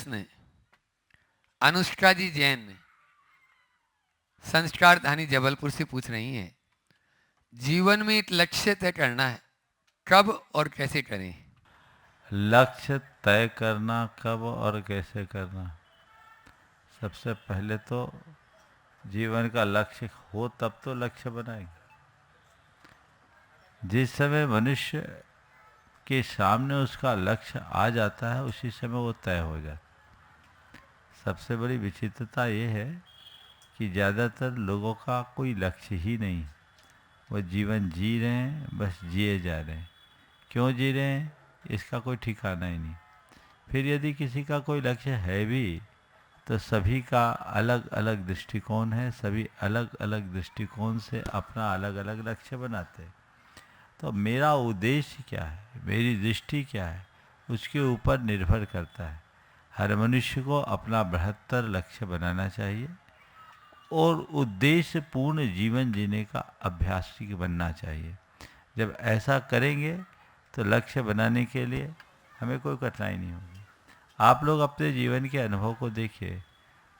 प्रश्न अनुष्का जी जैन संस्कार धानी जबलपुर से पूछ रही हैं। जीवन में एक लक्ष्य तय करना है, कब और कैसे करें? लक्ष्य तय करना कब और कैसे करना, सबसे पहले तो जीवन का लक्ष्य हो तब तो लक्ष्य बनाएंगे। जिस समय मनुष्य के सामने उसका लक्ष्य आ जाता है उसी समय वो तय हो जाता है। सबसे बड़ी विचित्रता ये है कि ज़्यादातर लोगों का कोई लक्ष्य ही नहीं, वो जीवन जी रहे हैं, बस जिए जा रहे हैं। क्यों जी रहे हैं इसका कोई ठिकाना ही नहीं। फिर यदि किसी का कोई लक्ष्य है भी तो सभी का अलग अलग दृष्टिकोण है, सभी अलग अलग दृष्टिकोण से अपना अलग अलग लक्ष्य बनाते हैं। तो मेरा उद्देश्य क्या है, मेरी दृष्टि क्या है, उसके ऊपर निर्भर करता है। हर मनुष्य को अपना बृहत्तर लक्ष्य बनाना चाहिए और उद्देश्य पूर्ण जीवन जीने का अभ्यासी बनना चाहिए। जब ऐसा करेंगे तो लक्ष्य बनाने के लिए हमें कोई कठिनाई नहीं होगी। आप लोग अपने जीवन के अनुभव को देखिए,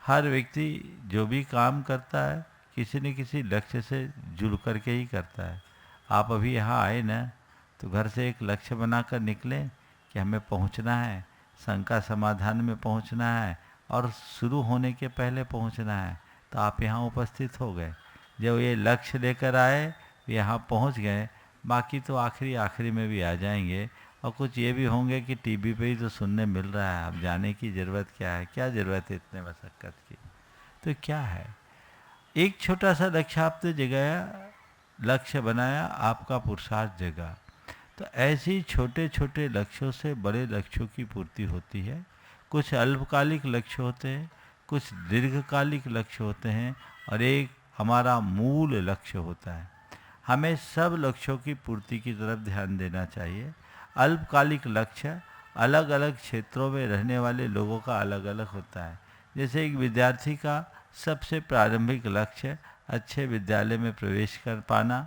हर व्यक्ति जो भी काम करता है किसी न किसी लक्ष्य से जुड़ कर के ही करता है। आप अभी यहाँ आए ना, तो घर से एक लक्ष्य बनाकर निकले कि हमें पहुँचना है, शंका समाधान में पहुँचना है और शुरू होने के पहले पहुँचना है, तो आप यहाँ उपस्थित हो गए। जब ये लक्ष्य लेकर आए यहाँ पहुँच गए, बाकी तो आखिरी आखिरी में भी आ जाएंगे। और कुछ ये भी होंगे कि टीवी पे ही तो सुनने मिल रहा है, अब जाने की ज़रूरत क्या है, क्या ज़रूरत है इतने मशक्क़त की। तो क्या है, एक छोटा सा लक्ष्य आपने जगाया, लक्ष्य बनाया, आपका पुरुषार्थ जगा। तो ऐसे ही छोटे छोटे लक्ष्यों से बड़े लक्ष्यों की पूर्ति होती है। कुछ अल्पकालिक लक्ष्य होते हैं, कुछ दीर्घकालिक लक्ष्य होते हैं और एक हमारा मूल लक्ष्य होता है। हमें सब लक्ष्यों की पूर्ति की तरफ ध्यान देना चाहिए। अल्पकालिक लक्ष्य अलग अलग क्षेत्रों में रहने वाले लोगों का अलग अलग होता है। जैसे एक विद्यार्थी का सबसे प्रारंभिक लक्ष्य अच्छे विद्यालय में प्रवेश कर पाना,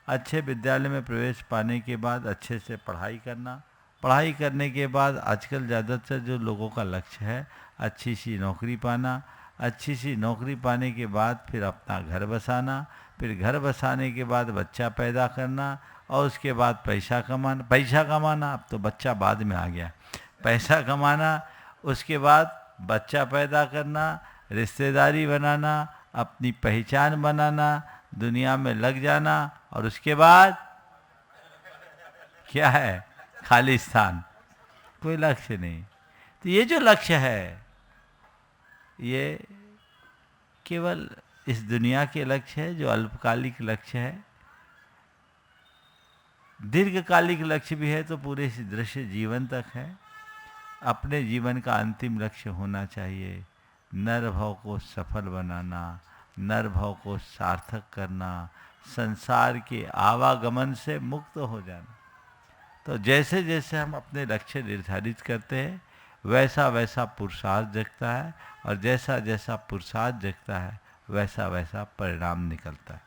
अच्छे विद्यालय में प्रवेश पाने के बाद अच्छे से पढ़ाई करना, पढ़ाई करने के बाद आजकल ज़्यादातर जो लोगों का लक्ष्य है अच्छी सी नौकरी पाना, अच्छी सी नौकरी पाने के बाद फिर अपना घर बसाना, फिर घर बसाने के बाद बच्चा पैदा करना और उसके बाद पैसा कमाना, अब तो बच्चा बाद में आ गया, पैसा कमाना, उसके बाद बच्चा पैदा करना, रिश्तेदारी बनाना, अपनी पहचान बनाना, दुनिया में लग जाना और उसके बाद क्या है, खालिस्तान, कोई लक्ष्य नहीं। तो ये जो लक्ष्य है ये केवल इस दुनिया के लक्ष्य है, जो अल्पकालिक लक्ष्य है। दीर्घकालिक लक्ष्य भी है तो पूरे इस दृश्य जीवन तक है। अपने जीवन का अंतिम लक्ष्य होना चाहिए नर भाव को सफल बनाना, नर भाव को सार्थक करना, संसार के आवागमन से मुक्त हो जाना। तो जैसे जैसे हम अपने लक्ष्य निर्धारित करते हैं वैसा वैसा पुरुषार्थ जगता है और जैसा जैसा पुरुषार्थ जगता है वैसा वैसा परिणाम निकलता है।